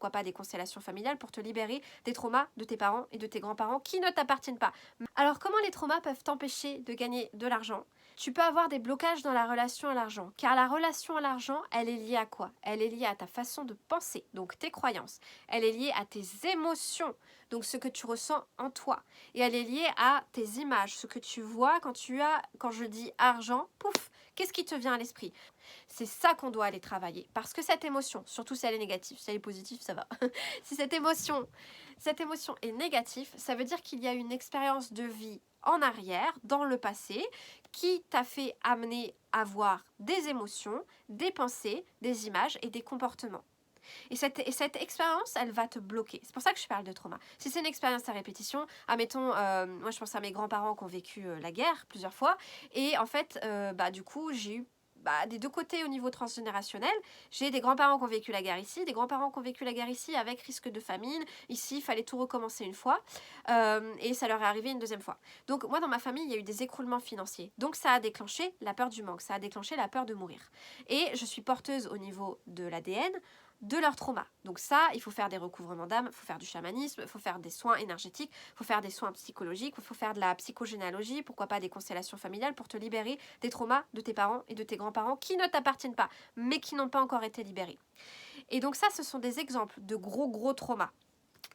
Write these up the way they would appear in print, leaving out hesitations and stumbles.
pourquoi pas des constellations familiales pour te libérer des traumas de tes parents et de tes grands-parents qui ne t'appartiennent pas. Alors comment les traumas peuvent t'empêcher de gagner de l'argent? Tu peux avoir des blocages dans la relation à l'argent, car la relation à l'argent, elle est liée à quoi? Elle est liée à ta façon de penser, donc tes croyances. Elle est liée à tes émotions, donc ce que tu ressens en toi. Et elle est liée à tes images, ce que tu vois quand je dis argent, pouf, qu'est-ce qui te vient à l'esprit? C'est ça qu'on doit aller travailler. Parce que cette émotion, surtout si elle est négative, si elle est positive, ça va. Si cette émotion est négative, ça veut dire qu'il y a une expérience de vie en arrière, dans le passé, qui t'a fait amener à voir des émotions, des pensées, des images et des comportements. Et cette expérience, elle va te bloquer. C'est pour ça que je parle de trauma. Si c'est une expérience à répétition, admettons, moi je pense à mes grands-parents qui ont vécu la guerre plusieurs fois, et en fait, du coup, j'ai eu des deux côtés au niveau transgénérationnel. J'ai des grands-parents qui ont vécu la guerre ici, des grands-parents qui ont vécu la guerre ici avec risque de famine. Ici, il fallait tout recommencer une fois et ça leur est arrivé une deuxième fois. Donc moi, dans ma famille, il y a eu des écroulements financiers. Donc ça a déclenché la peur du manque, ça a déclenché la peur de mourir. Et je suis porteuse au niveau de l'ADN de leur trauma. Donc ça, il faut faire des recouvrements d'âme, il faut faire du chamanisme, il faut faire des soins énergétiques, il faut faire des soins psychologiques, il faut faire de la psychogénéalogie, pourquoi pas des constellations familiales pour te libérer des traumas de tes parents et de tes grands-parents qui ne t'appartiennent pas, mais qui n'ont pas encore été libérés. Et donc ça, ce sont des exemples de gros traumas.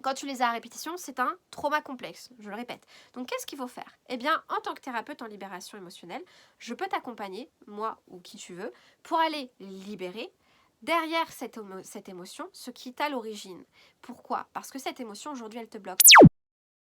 Quand tu les as à répétition, c'est un trauma complexe, je le répète. Donc qu'est-ce qu'il faut faire? Eh bien, en tant que thérapeute en libération émotionnelle, je peux t'accompagner, moi ou qui tu veux, pour aller libérer derrière cette émotion, ce qui est à l'origine. Pourquoi? Parce que cette émotion, aujourd'hui, elle te bloque.